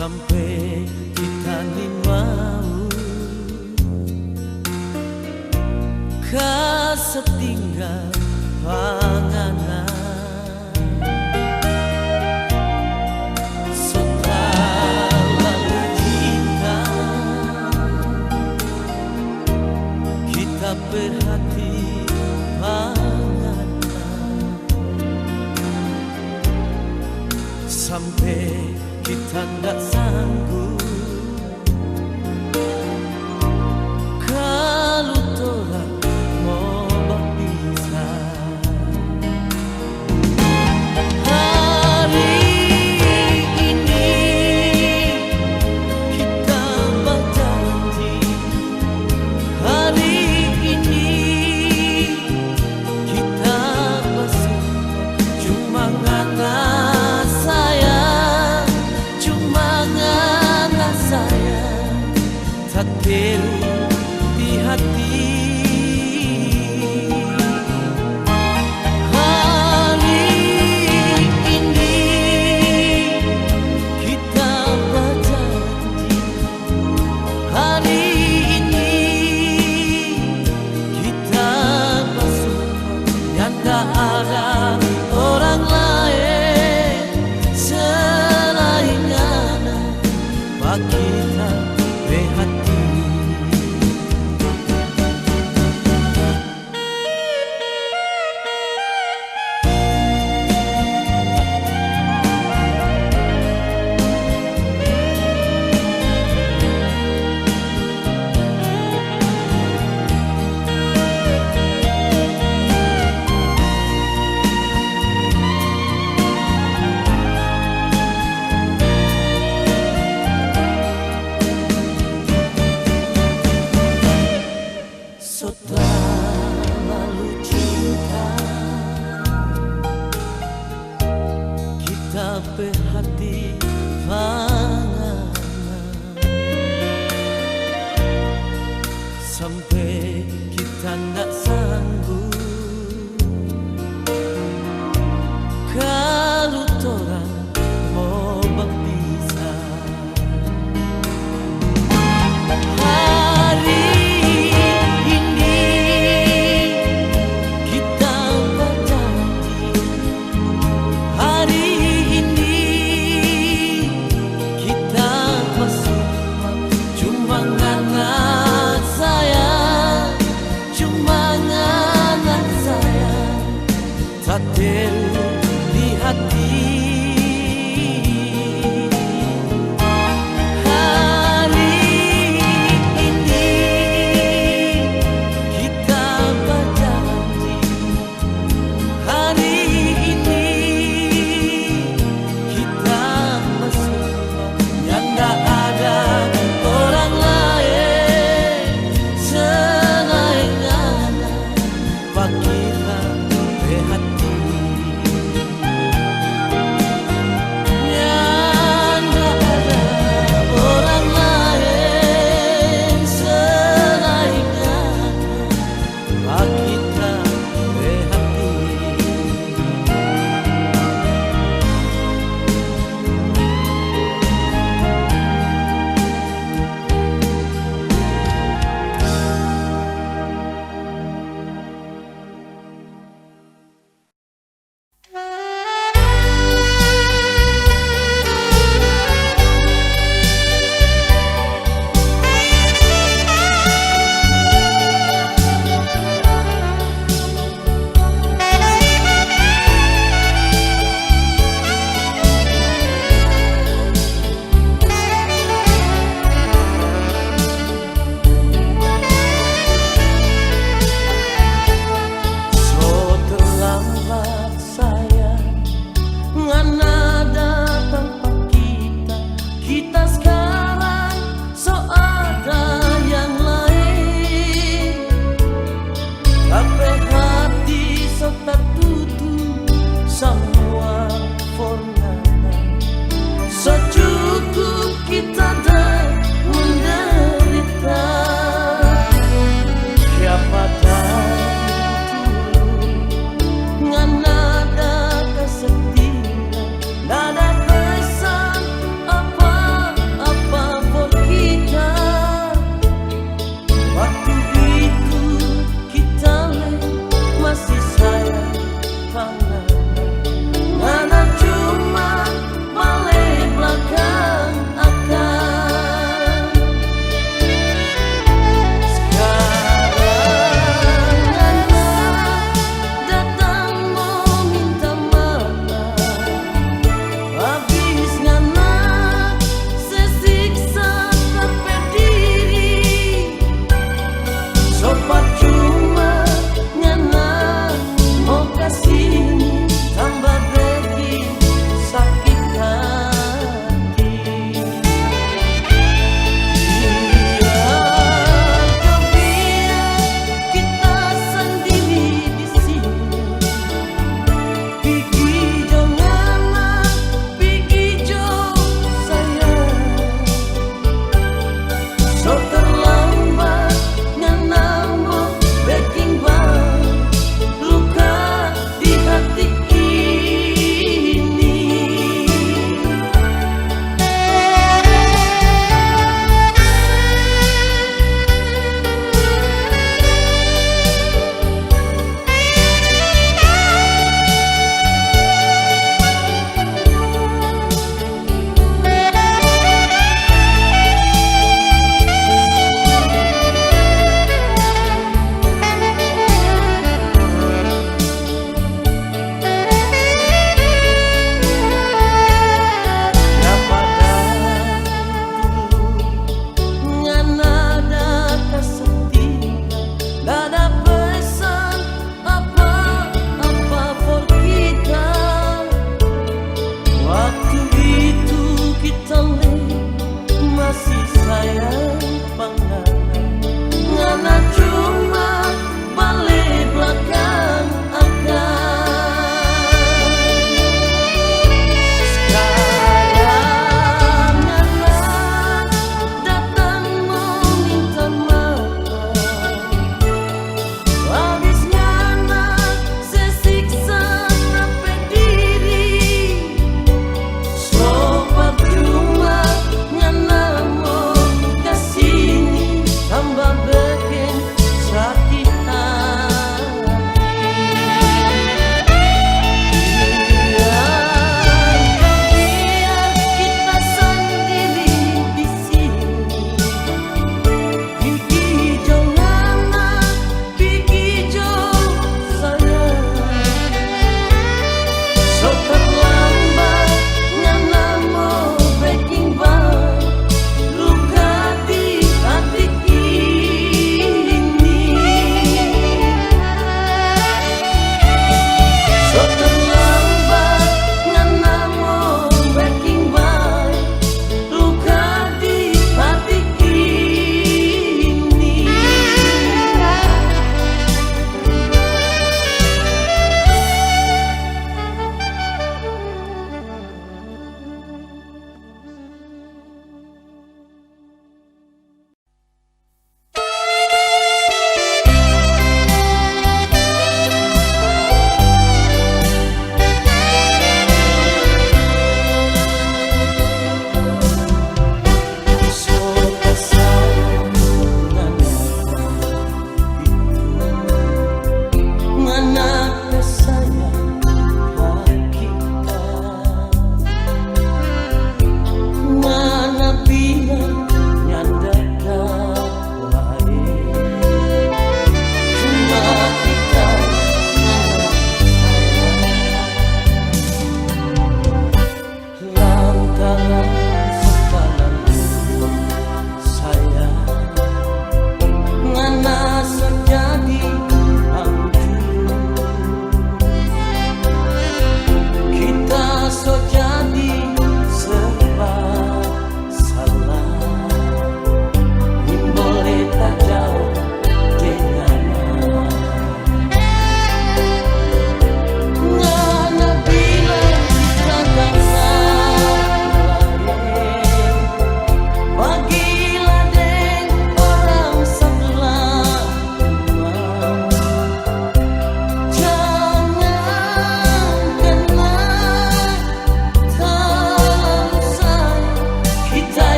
sampai kita ni mau kasetinggal panganan setelah cinta kita berhati panganan sampai kita nggak sanggup kalau torang mau berpisah. Hari ini kita berjanji, hari ini kita bersumpah, cuma ngana takdir di hati. Hari ini kita berjanji, hari ini kita bersumpah, yang tak ada orang lain selain anak bagi kita berhati. Lalu cinta kita berhati panganan sampai kita nggak sanggup kalau torang mau berpisah. Takdir di hati. Hari ini kita berjanji, hari ini kita bersumpah, yang tak ada orang lain selain anak bagi kita berhati.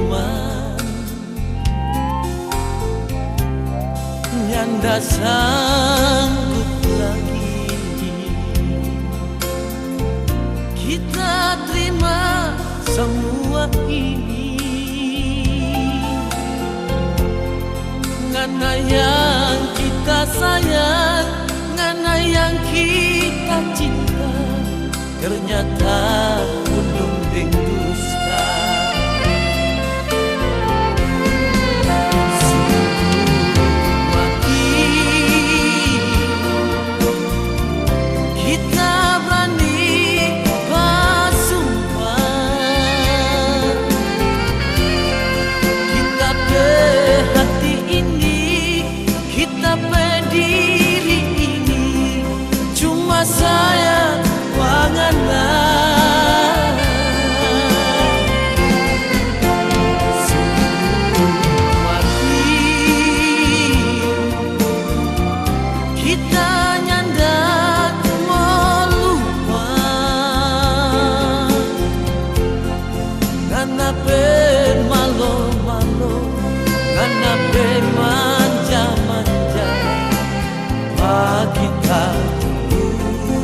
teman, nyanda sanggup lagi kita terima semua ini. Ngana yang kita sayang, ngana yang kita cinta, ternyata undung deng dusta. Kita berani bersumpah, kita hati ini, kita berdiri ini, cuma sayang wanganlah. Semua kita nyandak melupa, karena bermalu-malu, karena bermanja-manja kita dulu.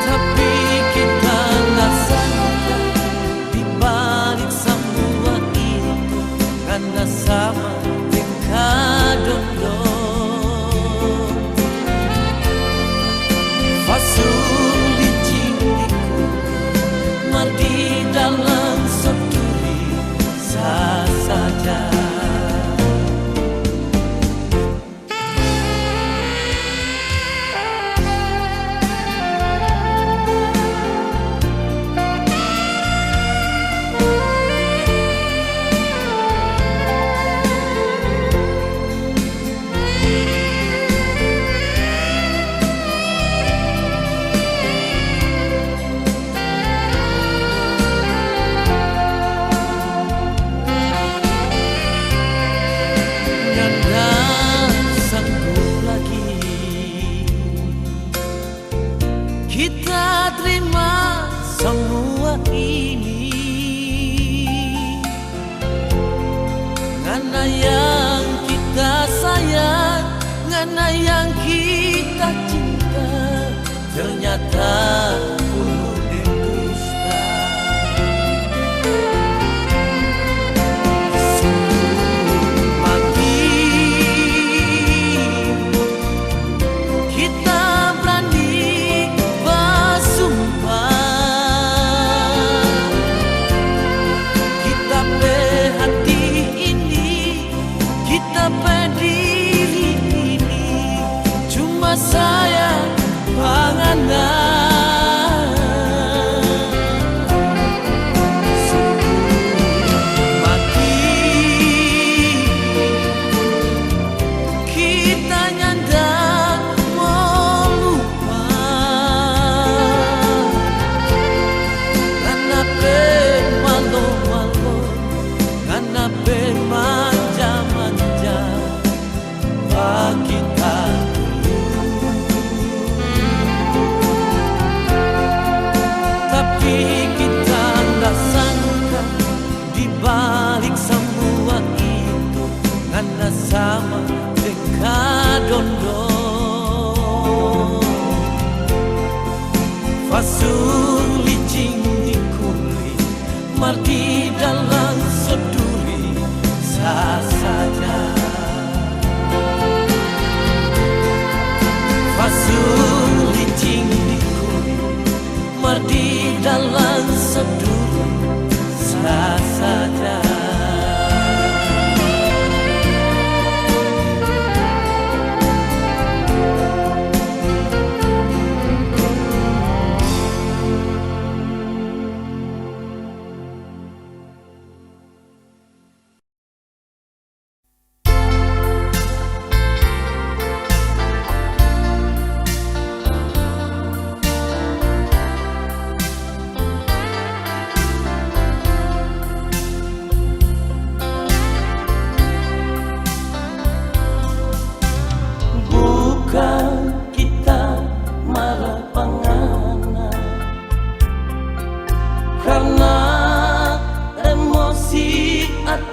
Tapi kita nggak sangka di balik semua itu, karena sama dengan dondong fasuli cindiku, mati dalam seduri sah saja. Kita terima semua ini, ngana yang kita sayang, ngana yang kita cinta, ternyata undung deng dusta. Kita berani bersumpah, kita berhati ini, kita berdiri ini, cuma sayang panganan. Mati kita nyandak melupa, karena bermalu-malu, karena bermanja-manja kita dulu. Tapi kita nggak sangka di balik semua itu, karena sama dengan dondong fasuli cindi kulit, mati dalam seduri sah saja. Fasuli cindi kulit, mati dalam seduri sah saja.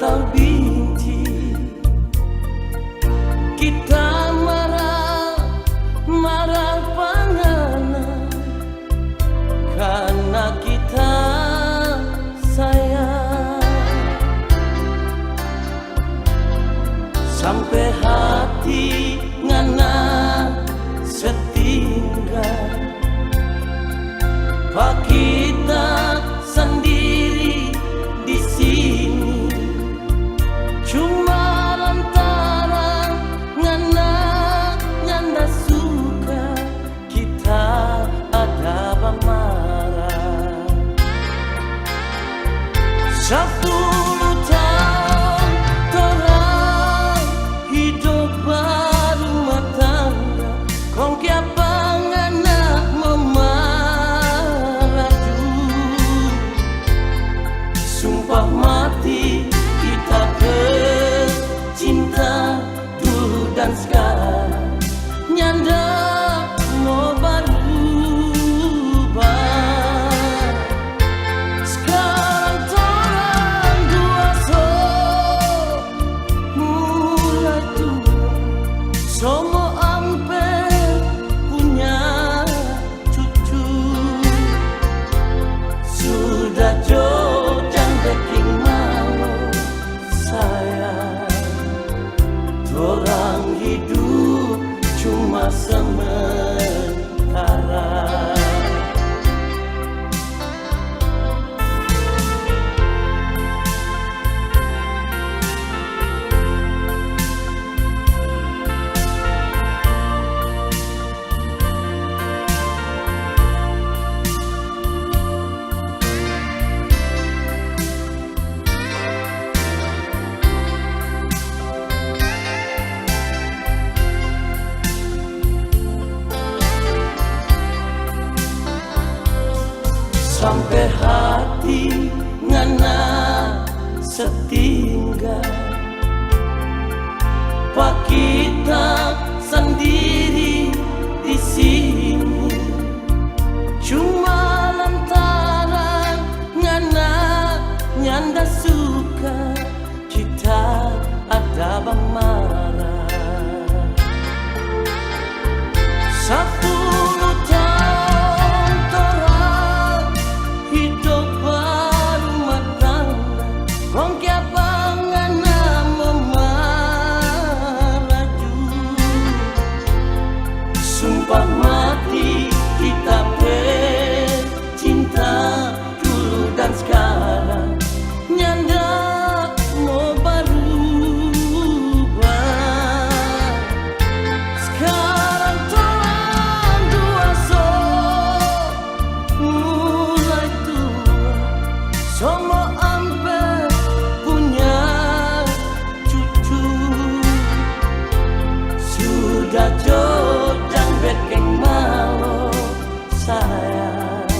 atau benci. Kita marah pangana karena kita sayang. Sampai hati ngana setinggal, pak kita sendiri di sini. Cuma lantaran ngana suka kita ada marah. 10 tahun torang hidup berumah tangga, kong kiapa ngana memaradu. Sumpah mati kita bercinta dulu dan sekarang nyanda mau berubah. Sekarang torang dua mulai tua, semua hampir punya cucu. Sudah jojang bikin malu sayang, torang hidup cuma sementara. Sampai hati ngana setinggal, pak kita sendiri di sini. Cuma lantaran ngana nyanda suka kita ada marah. 10 tahun torang hidup berumah tangga, kong kiapa ngana memaraju. Sumpah mati kita bercinta dulu dan sekarang nyanda mau berubah. Sekarang torang dua mulai tua, semua hampir punya cucu. Sudah jojang bikin malu sayang,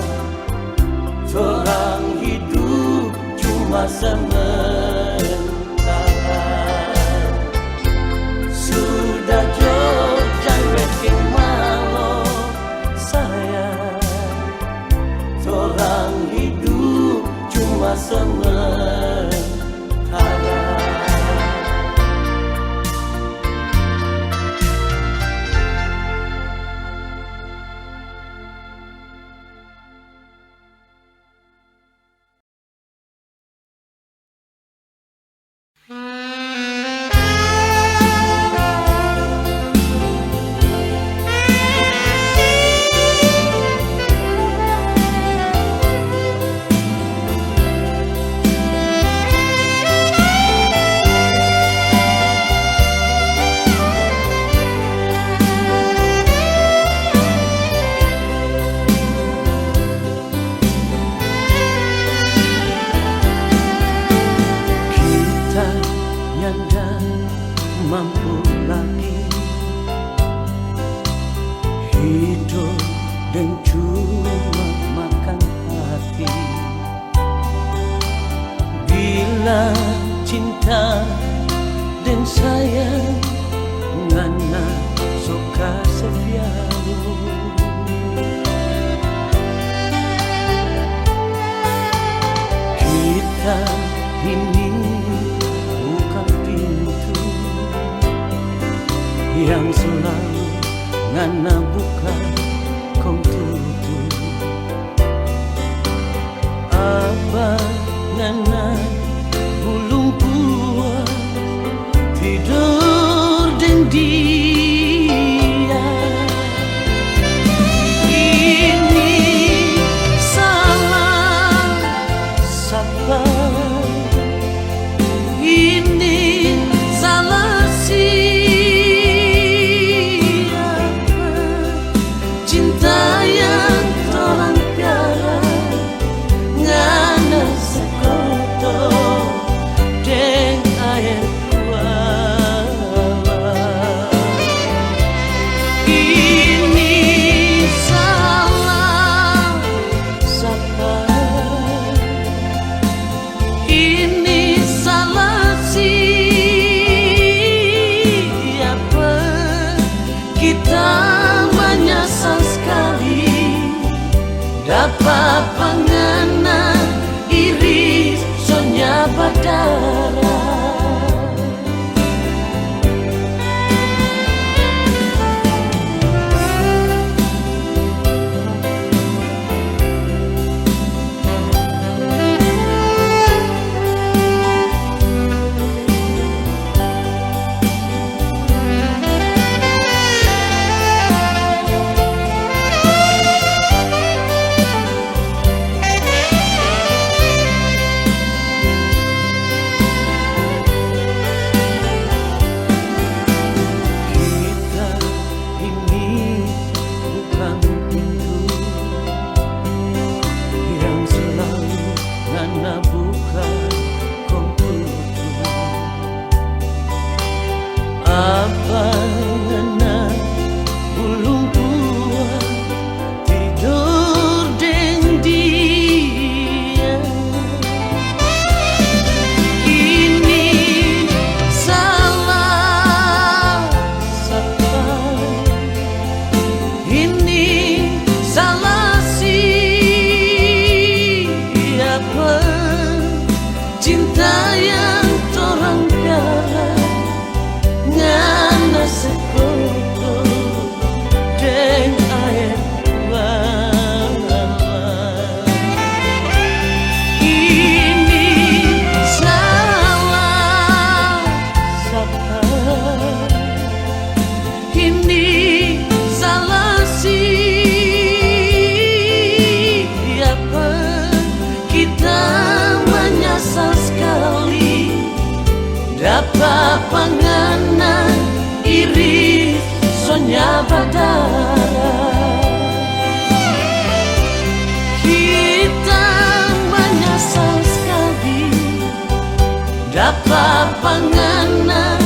torang hidup cuma sementara. Sudah jojang bikin malu sayang, torang hidup cuma sementara. Mampu lagi hidup dan cuma makan hati. Bila cinta dan sayang ngana suka seviaru. Kita ini yang selalu ngana buka kong tutu. Apa ngana bulung puas tidur dan dia. Ini salah siapa? Ini salah siapa? Cinta yang torang piara ngana sekoto deng air kuala. Ini salah siapa? Ini salah siapa? Kita menyesal sekali dapat pengena iri sonya badara. Apa ngana bulung buah tidur deng dia. Ini salah siapa? Ini salah siapa? Cinta yang torang piara ngana sekoto deng air kuala. Ini salah siapa? Ini salah siapa? Kita menyesal sekali dapat pengena iri sonya badara. Kita menyesal sekali dapat pengena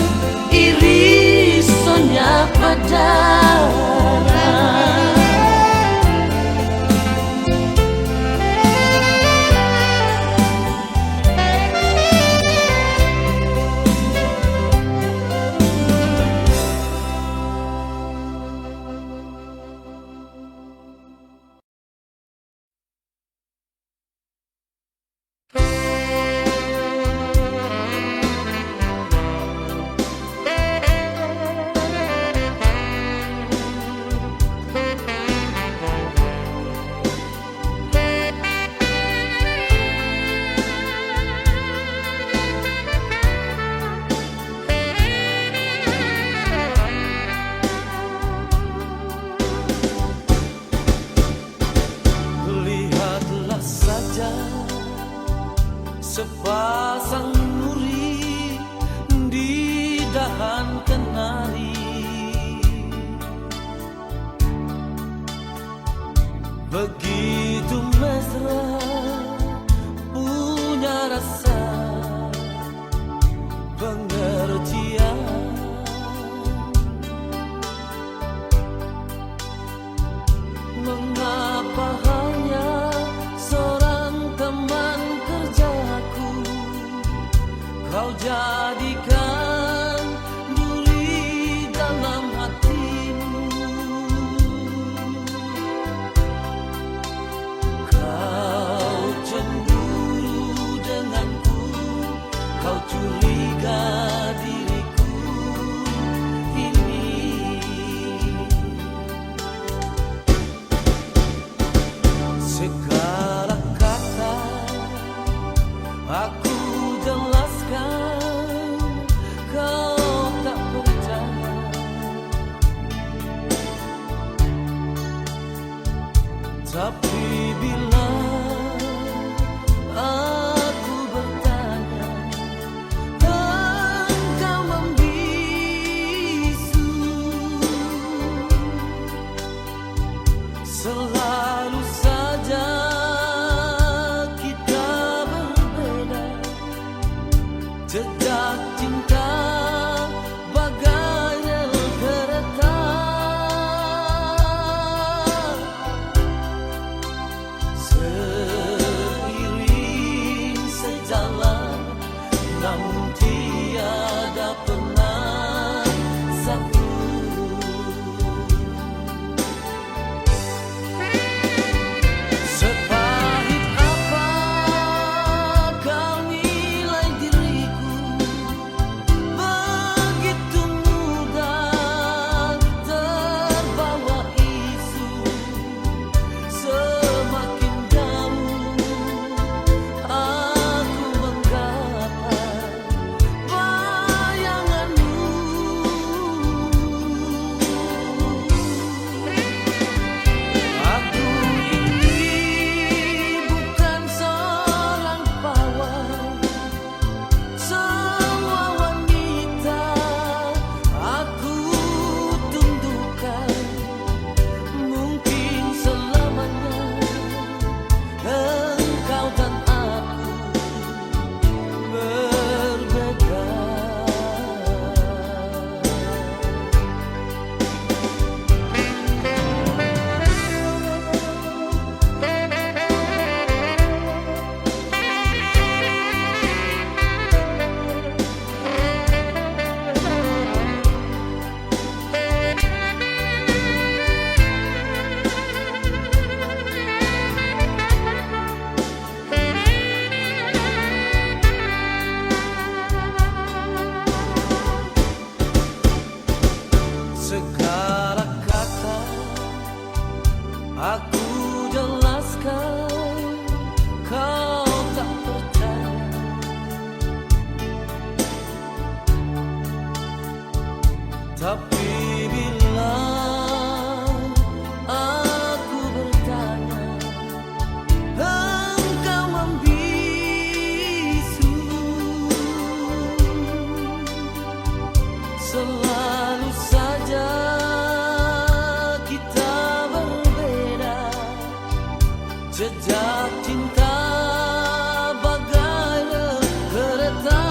iri sonya badara. Lihatlah saja sepasang nuri di dahan kenari, begitu mesra punya rasa pengertian. Mengapa hanya seorang teman kerjaku kau jadikan duri dalam hatimu? Kau cemburu denganku, kau curiga diriku ini Aku jelaskan, kau tak percaya. Tapi bila aku bertanya, engkau membisu. Selalu saja kita berbeda, jejak cinta bagai rel kereta, seiring sejalan namun tiada pernah satu. Sepahit apa kau nilai diriku, begitu mudah terbawa isu. Semakin jauh aku menggapai bayanganmu. Aku ini bukan seorang pawai, semua wanita aku tundukkan. Mungkin selamanya engkau dan aku berbeda. Segala kata aku jelaskan, kau tak percaya. Tapi bila aku bertanya, engkau membisu. Selalu saja kita berbeda, jejak cinta bagai rel kereta,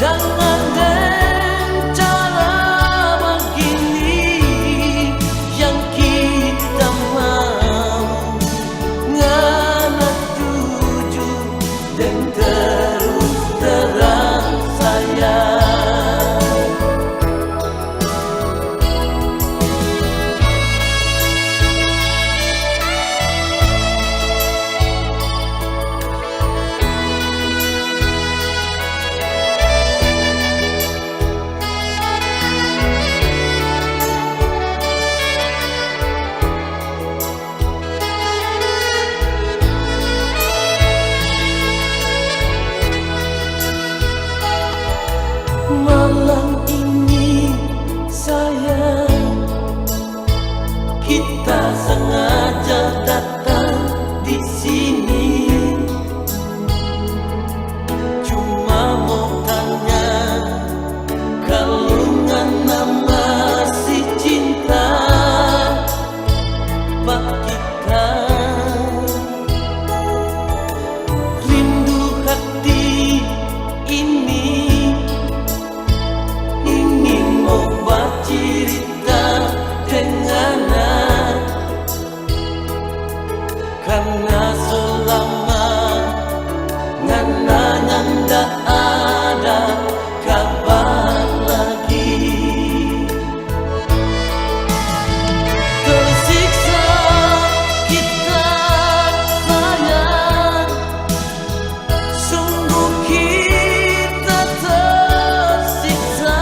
Jangan dengan cara begini yang kita mau ngana tuju dan terus terang sayang. Malam ini sayang, kita sengaja datang di sini cuma mau tanya kalau ngana masih cinta pak kita. Rindu hati ini cerita dengan karena selama ngana nggak ada kabar lagi. Tersiksa kita sayang, sungguh kita tersiksa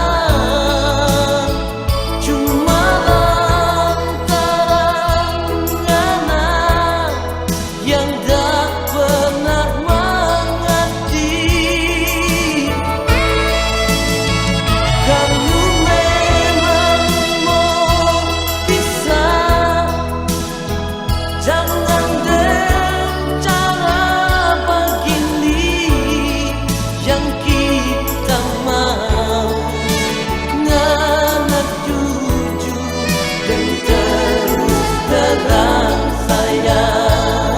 yang tak pernah mengerti. Kamu memang mau pisah, jangan dengan cara begini yang kita mau ngana jujur dan terus terang sayang.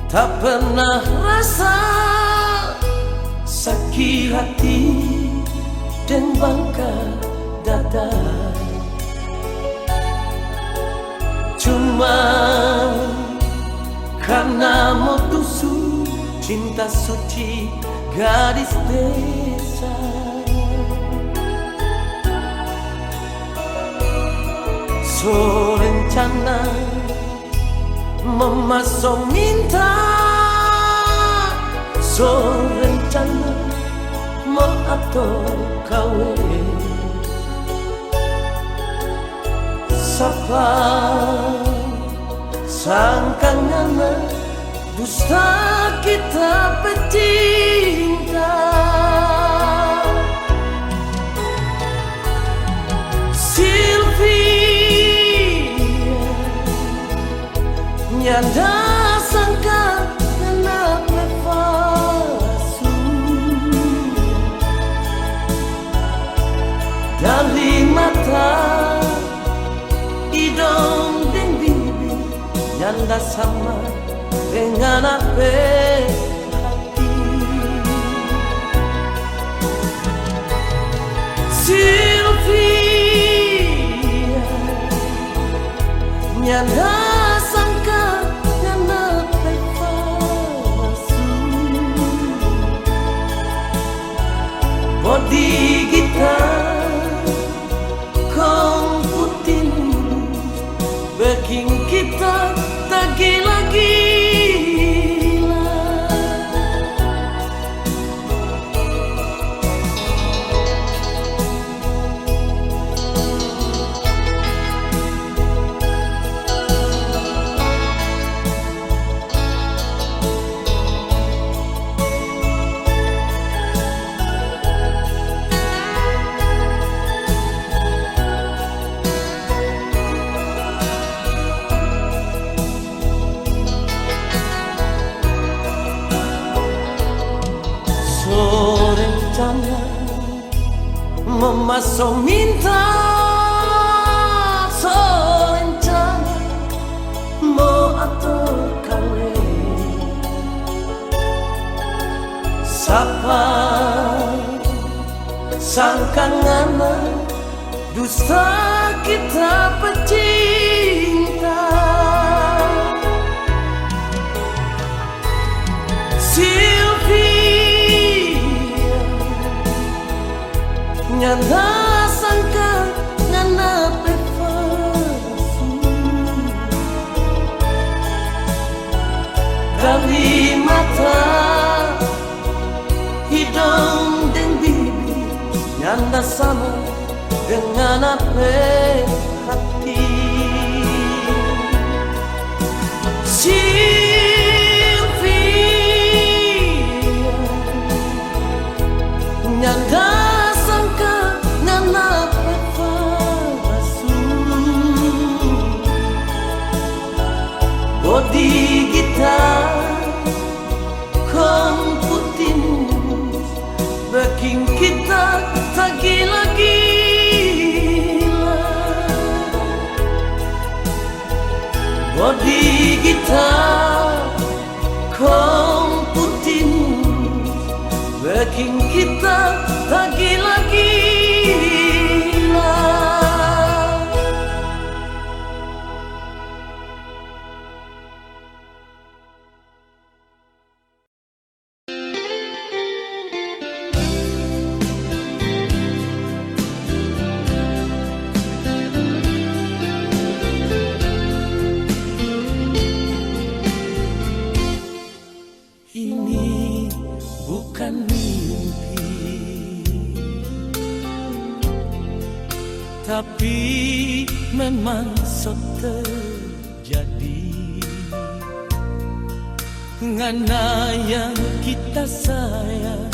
Tak pernah rasa sakit hati dan bangga dada, cuma karena mau tusuk cinta suci gadis desa. So rencana memasok minta, so rencana mau atur kawin. Sapa sangka ngana dusta kita pecinta. Nyanda sangka kenapa palsu dari mata hidung dan bibir, nyanda sama dengan apa hati. Sylvia nyanda body gitar kong putin bikin kita tak gila-gila. Memaso minta so encane mo atur kawe sapa sangkangana dusta kita pecinta Sylvia nyanda sangka ngana pefasu dari mata hidung dan bibi nyanda sama dengan apa hati Sylvia nyanda sangka ngana pefasu bodi gitar komputinus bikin kita tak gila-gila bodi gitar komputinus bikin kita tak gila-gila Ini bukan mimpi, tapi memang terjadi. Ngana yang kita sayang,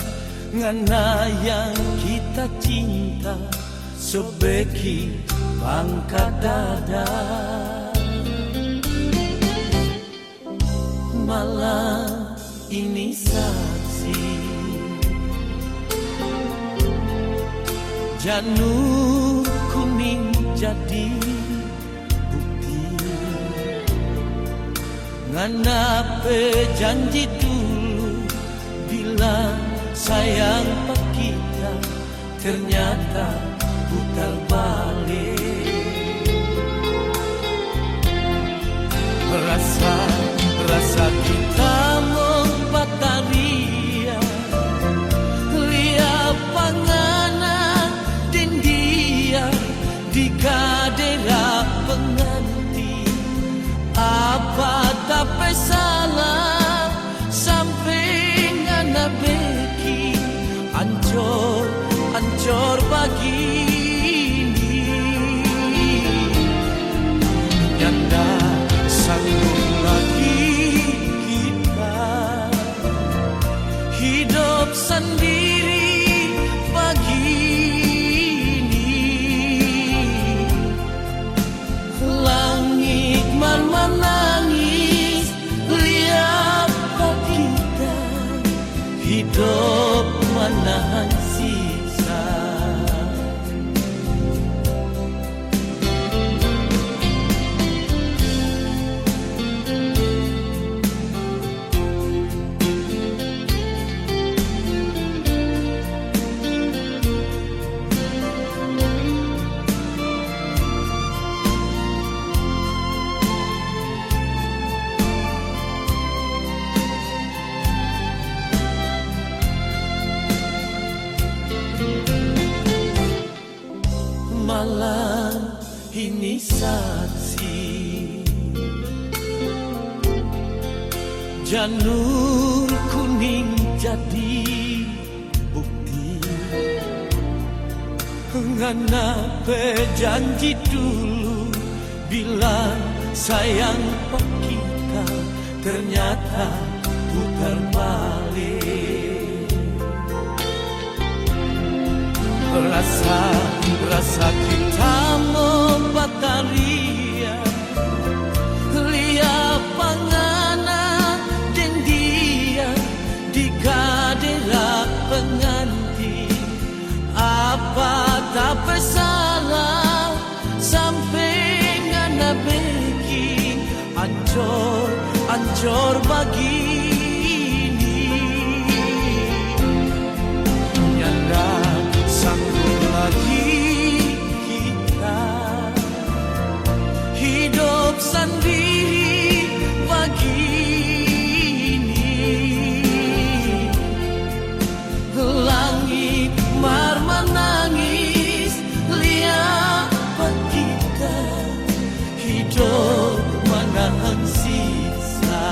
ngana yang kita cinta, sebeki bangka dada. Malam ini saksi janur kuning jadi bukti ngana janji dulu bila sayang pak kita ternyata putar balik rasa kita membataria lihat panganan dan dia di kadera pengantin apa tak salah sampai ngana beki ancor begini nyanda sanggup hidup sendiri pagi ini langit menangis lihat kita hidup menahan sisa malam ini saksi janur kuning jadi bukti ngana janji dulu bila sayang pak kita ternyata putar balik rasa kita membataria lihat panganan dan dia di kadera pengantin apa tak bersalah sampai ngana beki ancor begini. Nyanda sanggup lagi kita hidup sendiri begini. Langit mar menangis lihat kita hidup menahan sisa.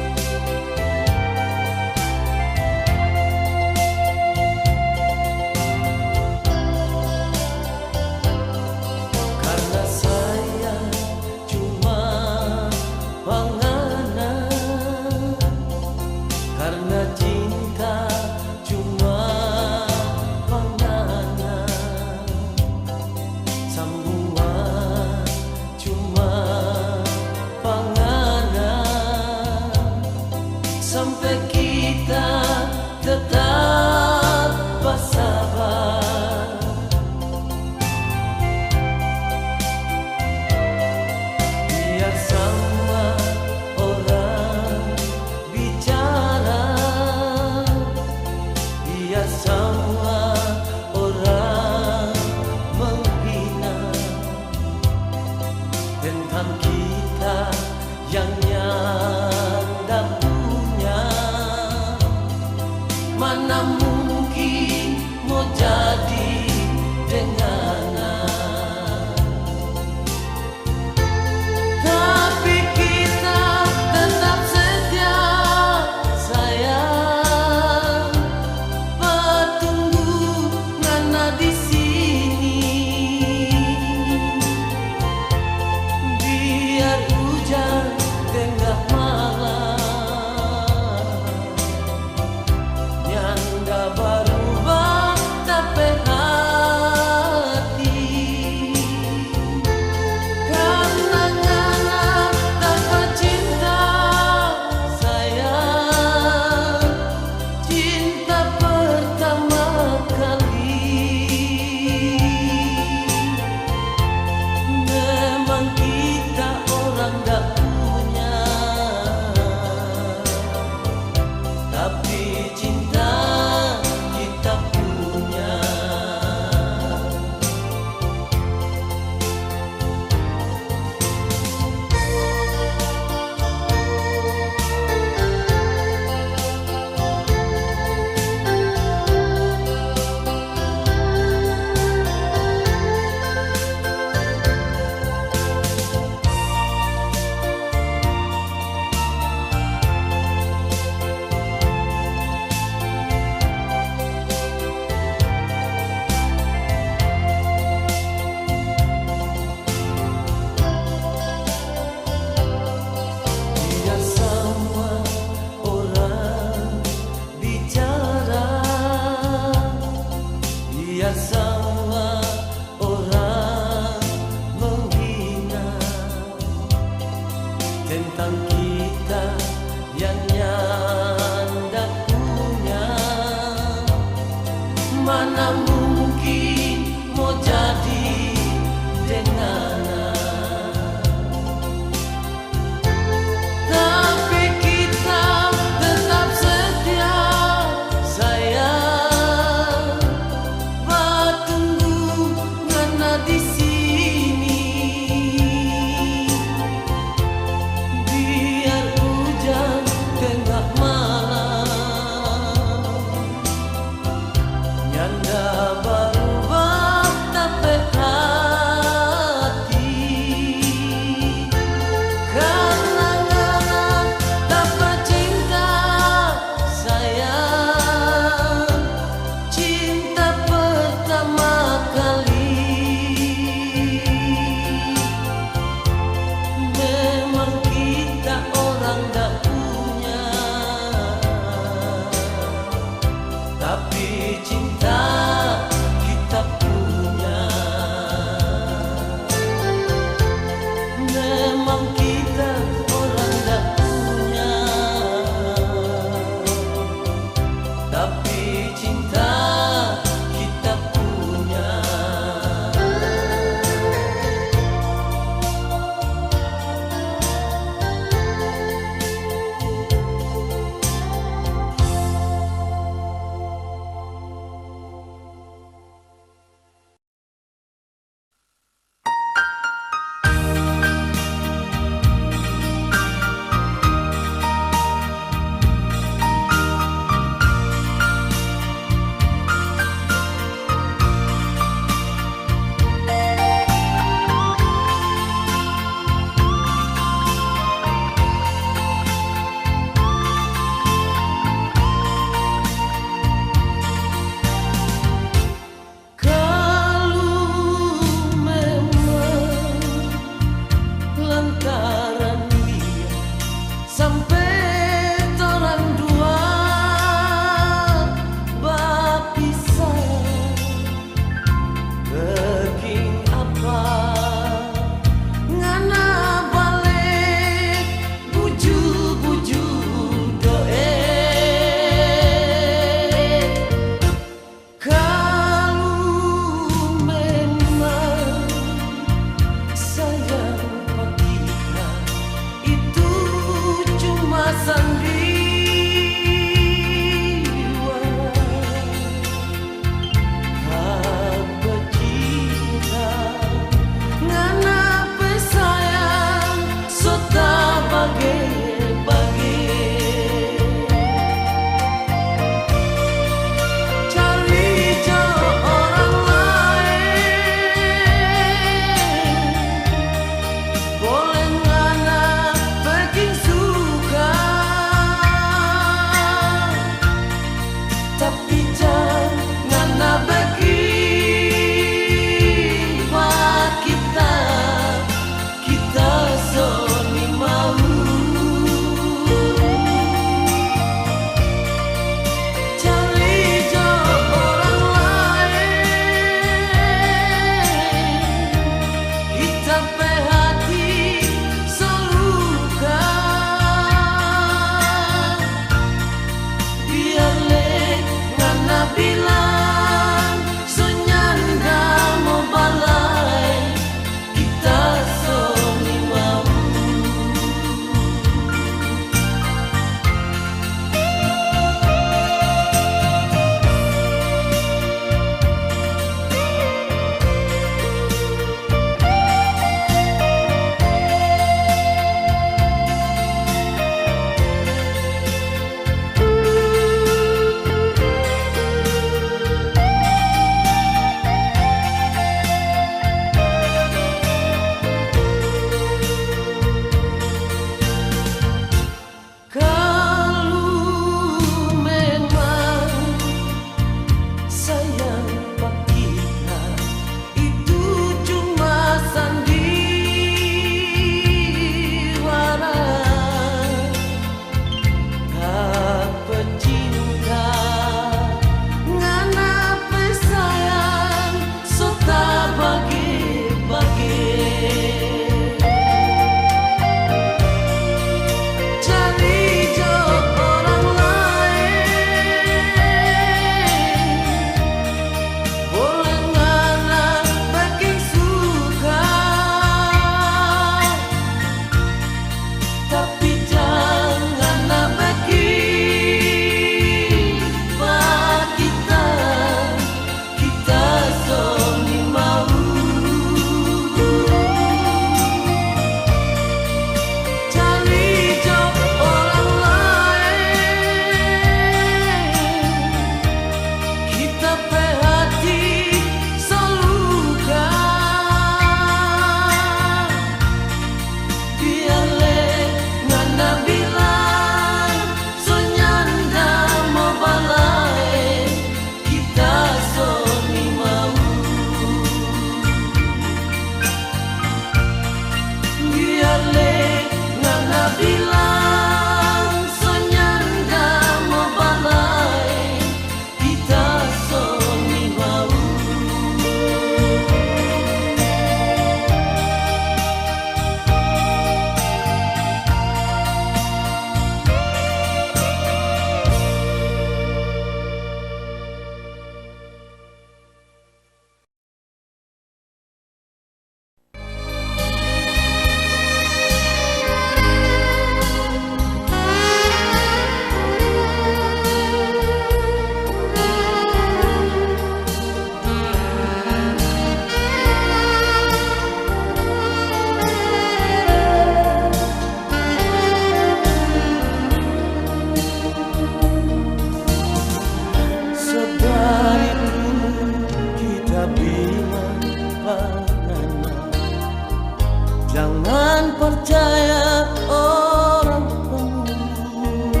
Jangan percaya orang pembunuh,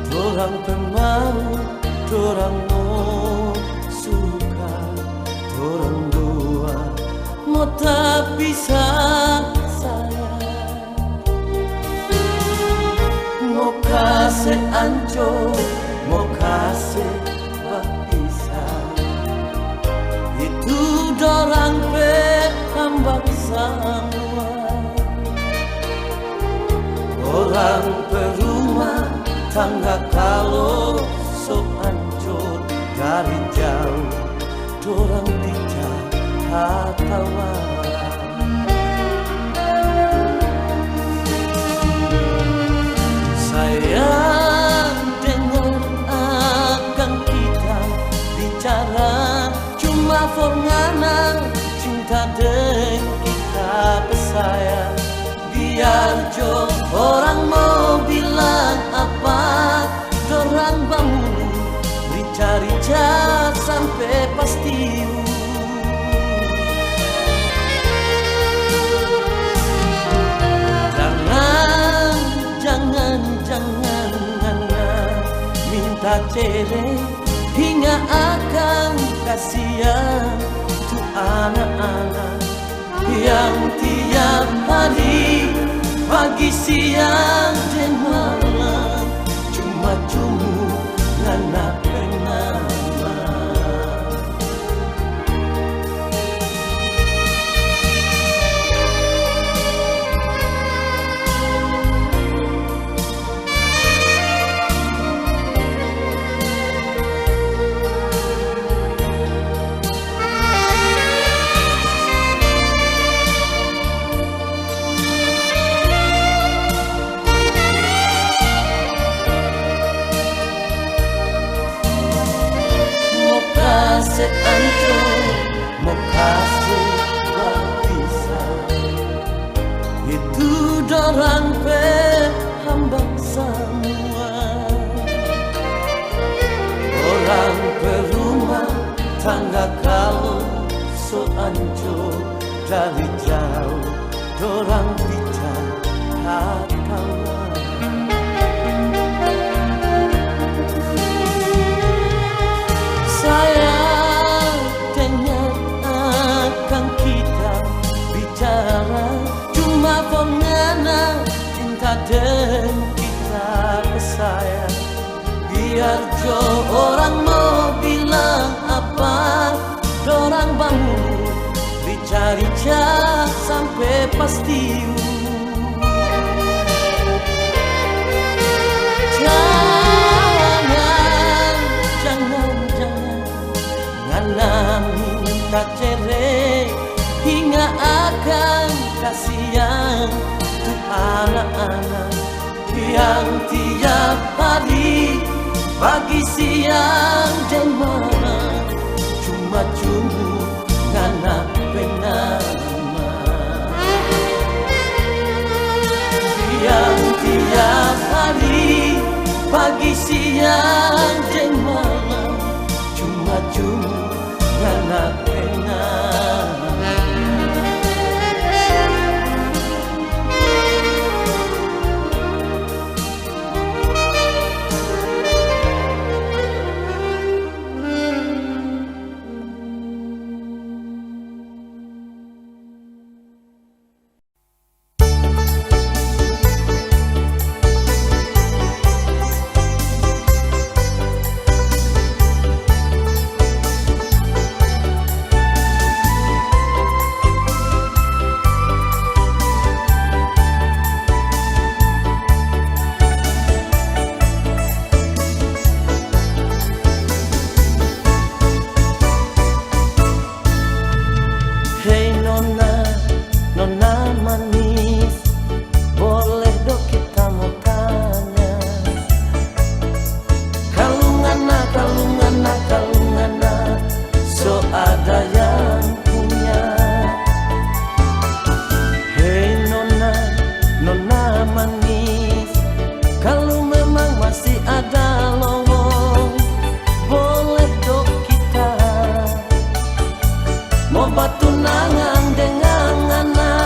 dorang pemalu, dorang mau suka, dorang dua mau tak bisa sayang. Mau kasih ancur, mau kasih berpisah, itu dorang hambak semua. Orang perumah tangga kalau so hancur dari jauh, dorang bijak katawa. Sayang dengar akan kita bicara cuma forngana cinta dan kita bersayang. Biar jo orang mau bilang apa, dorang bangun rica-rica sampai pasti. Jangan minta cerai hingga akan kasihan tuh anak-anak yang tiap hari pagi siang dan malam cuma ngana bernama. Seancur mau kasih berpisah, itu dorang hambak semua. Orang perumah tangga kalau so hancur dari jauh, dorang bicara kawan. Sayang dengar akan kita bicara cuma pengana cinta dan kita bersayang. Biar jo orang mau bilang apa, dorang bangun rica-rica sampai pasti. Minta cerai hingga akan kasihan tuh anak-anak yang tiap hari pagi siang dan malam cuma ngana bernama. Yang tiap hari pagi siang dan malam cuma ngana bernama. Mau batu nangan dengan anak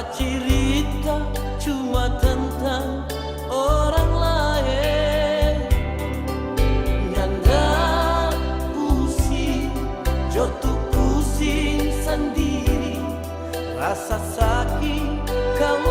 cerita cuma tentang orang lain. Nyanda pusing, jotuh pusing sendiri, rasa sakit kalau